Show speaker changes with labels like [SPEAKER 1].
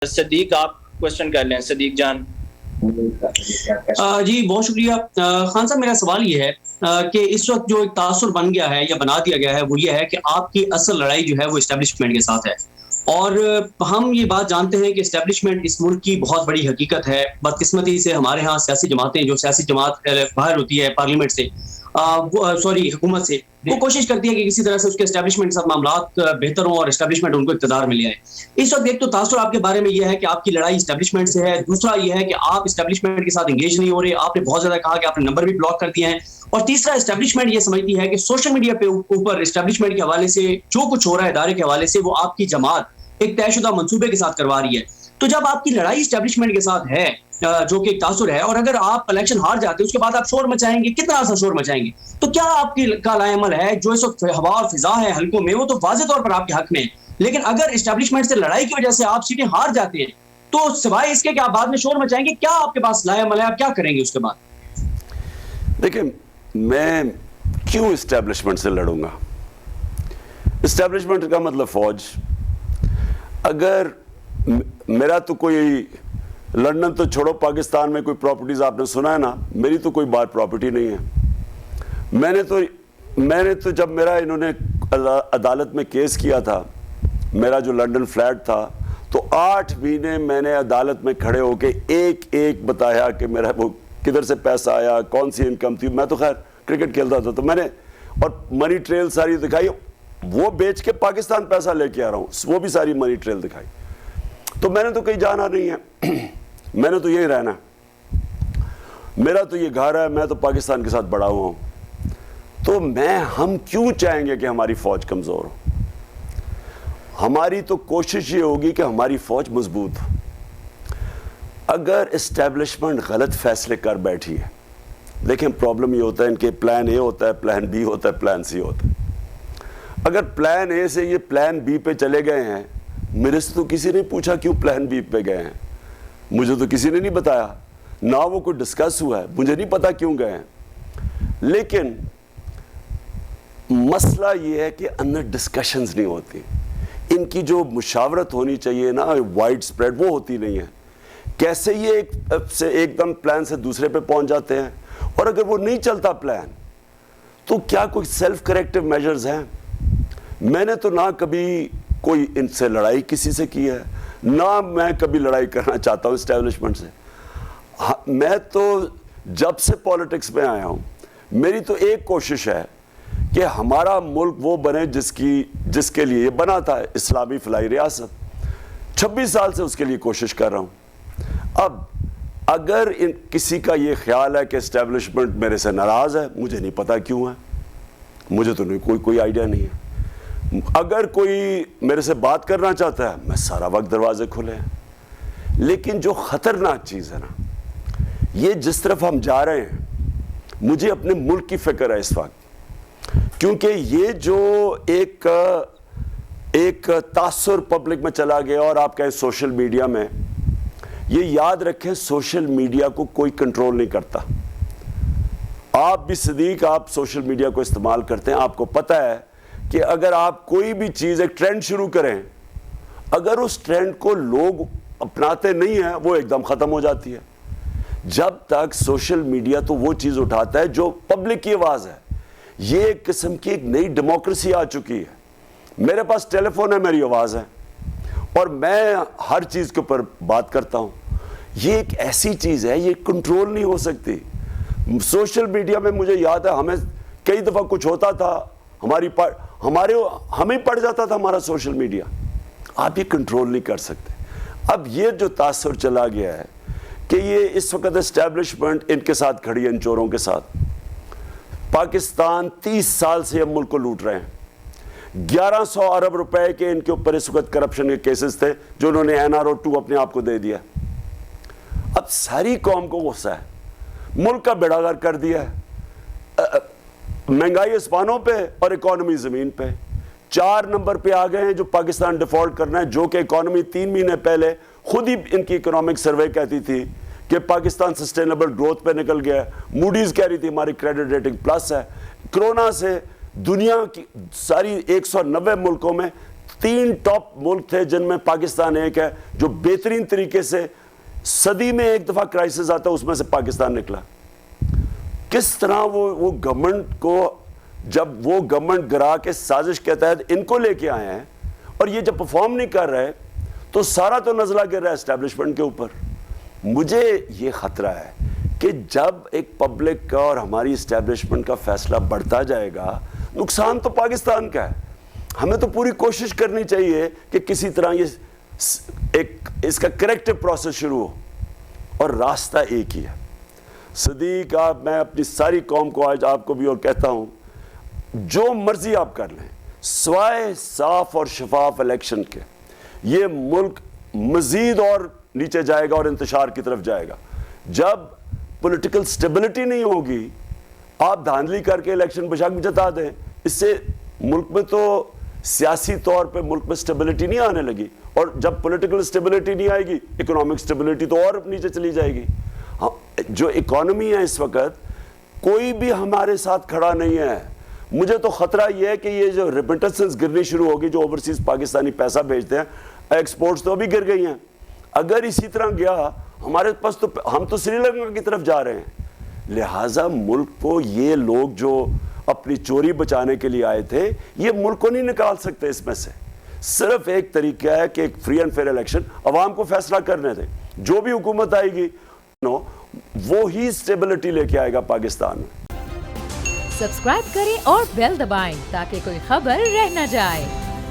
[SPEAKER 1] صدیق آپ کوشچن کر لیں، صدیق جان۔
[SPEAKER 2] جی بہت شکریہ خان صاحب، میرا سوال یہ ہے کہ اس وقت جو ایک تاثر بن گیا ہے یا بنا دیا گیا ہے وہ یہ ہے کہ آپ کی اصل لڑائی جو ہے وہ اسٹیبلشمنٹ کے ساتھ ہے، اور ہم یہ بات جانتے ہیں کہ اسٹیبلشمنٹ اس ملک کی بہت بڑی حقیقت ہے۔ بدقسمتی سے ہمارے ہاں سیاسی جماعتیں، جو سیاسی جماعت باہر ہوتی ہے پارلیمنٹ سے، حکومت سے، وہ کوشش کرتی ہے کہ کسی طرح سے اس کے اسٹیبلشمنٹ کے ساتھ معاملات بہتر ہوں اور اسٹیبلشمنٹ ان کو اقتدار میں لے آئے۔ اس وقت ایک تو تاثر آپ کے بارے میں یہ ہے کہ آپ کی لڑائی اسٹیبلشمنٹ سے ہے، دوسرا یہ ہے کہ آپ اسٹیبلشمنٹ کے ساتھ انگیج نہیں ہو رہے، آپ نے بہت زیادہ کہا کہ آپ نے نمبر بھی بلاک کر دیے ہیں، اور تیسرا اسٹیبلشمنٹ یہ سمجھتی ہے کہ سوشل میڈیا پہ اوپر اسٹیبلشمنٹ کے حوالے سے جو کچھ ہو رہا ہے ادارے کے حوالے سے وہ آپ کی جماعت ایک طے شدہ منصوبے کے ساتھ کروا رہی ہے۔ تو جب آپ کی لڑائی اسٹیبلشمنٹ کے ساتھ ہے جو کہ ایک تاثر ہے، اور اگر آپ الیکشن ہار جاتے ہیں اس کے بعد آپ شور مچائیں گے، کتنا سا شور مچائیں گے، تو کیا آپ کی کا لائے عمل ہے جو اس وقت ہوا اور فضا ہے حلقوں میں وہ تو واضح طور پر آپ کے حق میں ہے، لیکن اگر اسٹیبلشمنٹ سے لڑائی کی وجہ سے آپ سیٹیں ہار جاتے ہیں تو سوائے اس کے کہ آپ بعد میں شور مچائیں گے، کیا آپ کے پاس لائے عمل ہے، آپ کیا کریں گے اس کے بعد؟
[SPEAKER 3] دیکھیں، میں کیوں اسٹیبلشمنٹ سے لڑوں گا؟ اسٹیبلشمنٹ کا مطلب فوج۔ اگر میرا تو کوئی لندن تو چھوڑو، پاکستان میں کوئی پراپرٹیز آپ نے سنا ہے نا، میری تو کوئی بار پراپرٹی نہیں ہے۔ میں نے تو جب میرا انہوں نے عدالت میں کیس کیا تھا، میرا جو لندن فلیٹ تھا، تو 8 مہینے میں نے عدالت میں کھڑے ہو کے ایک ایک بتایا کہ میرا وہ کدھر سے پیسہ آیا، کون سی انکم تھی۔ میں تو خیر کرکٹ کھیلتا تھا تو میں نے اور منی ٹریل ساری دکھائی، وہ بیچ کے پاکستان پیسہ لے کے آ رہا ہوں، وہ بھی ساری منی ٹریل دکھائی۔ تو میں نے تو کہیں جانا نہیں ہے، میں نے تو یہی رہنا ہے، میرا تو یہ گھر ہے، میں تو پاکستان کے ساتھ بڑا ہوا ہوں۔ تو ہم کیوں چاہیں گے کہ ہماری فوج کمزور ہو؟ ہماری تو کوشش یہ ہوگی کہ ہماری فوج مضبوط ہو۔ اگر اسٹیبلشمنٹ غلط فیصلے کر بیٹھی ہے، دیکھیں پرابلم یہ ہوتا ہے، ان کے پلان اے ہوتا ہے، پلان بی ہوتا ہے، پلان سی ہوتا ہے۔ اگر پلان اے سے یہ پلان بی پہ چلے گئے ہیں، میرے سے تو کسی نے پوچھا کیوں پلان بی پہ گئے ہیں، مجھے تو کسی نے نہیں بتایا، نہ وہ کوئی ڈسکس ہوا ہے، مجھے نہیں پتا کیوں گئے ہیں۔ لیکن مسئلہ یہ ہے کہ اندر ڈسکشنز نہیں ہوتی، ان کی جو مشاورت ہونی چاہیے نا وائڈ سپریڈ، وہ ہوتی نہیں ہے۔ کیسے یہ ایک دم پلان سے دوسرے پہ پہنچ جاتے ہیں، اور اگر وہ نہیں چلتا پلان تو کیا کوئی سیلف کریکٹیو میجرز ہیں؟ میں نے تو نہ کبھی کوئی ان سے لڑائی کسی سے کی ہے، نہ میں کبھی لڑائی کرنا چاہتا ہوں اسٹیبلشمنٹ سے۔ میں تو جب سے پولیٹکس میں آیا ہوں، میری تو ایک کوشش ہے کہ ہمارا ملک وہ بنے جس کے لیے یہ بنا تھا، اسلامی فلاحی ریاست۔ 26 سال سے اس کے لیے کوشش کر رہا ہوں۔ اب اگر کسی کا یہ خیال ہے کہ اسٹیبلشمنٹ میرے سے ناراض ہے، مجھے نہیں پتا کیوں ہے، مجھے تو کوئی آئیڈیا نہیں ہے۔ اگر کوئی میرے سے بات کرنا چاہتا ہے، میں سارا وقت دروازے کھلے ہیں۔ لیکن جو خطرناک چیز ہے نا، یہ جس طرف ہم جا رہے ہیں، مجھے اپنے ملک کی فکر ہے اس وقت، کیونکہ یہ جو ایک تاثر پبلک میں چلا گیا، اور آپ کہیں سوشل میڈیا میں، یہ یاد رکھیں سوشل میڈیا کو کوئی کنٹرول نہیں کرتا۔ آپ بھی صدیق، آپ سوشل میڈیا کو استعمال کرتے ہیں، آپ کو پتہ ہے کہ اگر آپ کوئی بھی چیز ایک ٹرینڈ شروع کریں، اگر اس ٹرینڈ کو لوگ اپناتے نہیں ہیں، وہ ایک دم ختم ہو جاتی ہے۔ جب تک سوشل میڈیا تو وہ چیز اٹھاتا ہے جو پبلک کی آواز ہے۔ یہ ایک قسم کی ایک نئی ڈیموکریسی آ چکی ہے۔ میرے پاس ٹیلی فون ہے، میری آواز ہے، اور میں ہر چیز کے اوپر بات کرتا ہوں۔ یہ ایک ایسی چیز ہے، یہ کنٹرول نہیں ہو سکتی۔ سوشل میڈیا میں مجھے یاد ہے، ہمیں کئی دفعہ کچھ ہوتا تھا، ہمیں پڑ جاتا تھا ہمارا سوشل میڈیا۔ آپ یہ کنٹرول نہیں کر سکتے۔ اب یہ جو تاثر چلا گیا ہے کہ یہ اس وقت اسٹیبلشمنٹ ان کے ساتھ کھڑی ہے، ان چوروں کے ساتھ۔ پاکستان 30 سال سے ہم ملک کو لوٹ رہے ہیں۔ 1100 ارب روپے کے ان کے اوپر اس وقت کرپشن کے کیسز تھے جو انہوں نے NRO 2 اپنے آپ کو دے دیا۔ اب ساری قوم کو غصہ ہے، ملک کا بیڑا غرق کر دیا ہے، مہنگائی آسمانوں پہ اور اکانومی زمین پہ۔ 4 نمبر پہ آ گئے ہیں جو پاکستان ڈیفالٹ کرنا ہے، جو کہ اکانومی 3 مہینے پہلے خود ہی ان کی اکنامک سروے کہتی تھی کہ پاکستان سسٹینیبل گروتھ پہ نکل گیا ہے۔ موڈیز کہہ رہی تھی ہماری کریڈٹ ریٹنگ پلس ہے۔ کرونا سے دنیا کی ساری 190 ملکوں میں 3 ٹاپ ملک تھے جن میں پاکستان ایک ہے, جو بہترین طریقے سے صدی میں ایک دفعہ کرائسس آتا ہے, اس میں سے پاکستان نکلا. کس طرح وہ گورنمنٹ کو, جب وہ گورنمنٹ گرا کے سازش کے تحت ان کو لے کے آئے ہیں اور یہ جب پرفارم نہیں کر رہے تو سارا تو نزلہ گر رہا ہے اسٹیبلشمنٹ کے اوپر. مجھے یہ خطرہ ہے کہ جب ایک پبلک کا اور ہماری اسٹیبلشمنٹ کا فیصلہ بڑھتا جائے گا, نقصان تو پاکستان کا ہے. ہمیں تو پوری کوشش کرنی چاہیے کہ کسی طرح یہ اس کا کریکٹو پروسیس شروع ہو, اور راستہ ایک ہی ہے. صدیق, میں اپنی ساری قوم کو آج آپ کو بھی اور کہتا ہوں, جو مرضی آپ کر لیں سوائے صاف اور شفاف الیکشن کے, یہ ملک مزید اور نیچے جائے گا اور انتشار کی طرف جائے گا. جب پولیٹیکل سٹیبلٹی نہیں ہوگی, آپ دھاندلی کر کے الیکشن بشک جتا دیں, اس سے ملک میں تو سیاسی طور پہ ملک میں سٹیبلٹی نہیں آنے لگی, اور جب پولیٹیکل سٹیبلٹی نہیں آئے گی اکنامک سٹیبلٹی تو اور نیچے چلی جائے گی. جو اکانومی ہے اس وقت, کوئی بھی ہمارے ساتھ کھڑا نہیں ہے. مجھے تو خطرہ یہ ہے کہ یہ جو ریمیٹنسز گرنی شروع ہوگی, جو اوورسیز پاکستانی پیسہ بھیجتے ہیں, ایکسپورٹس تو ابھی گر گئی ہیں, اگر اسی طرح گیا ہمارے پاس تو ہم تو سری لنکا کی طرف جا رہے ہیں. لہٰذا ملک کو یہ لوگ جو اپنی چوری بچانے کے لیے آئے تھے, یہ ملک کو نہیں نکال سکتے اس میں سے. صرف ایک طریقہ ہے کہ ایک فری اینڈ فیئر الیکشن, عوام کو فیصلہ کرنے دیں. جو بھی حکومت آئے گی وہی اسٹیبلٹی لے کے آئے گا پاکستان میں.
[SPEAKER 4] سبسکرائب کریں اور بیل دبائیں تاکہ کوئی خبر رہ نہ جائے.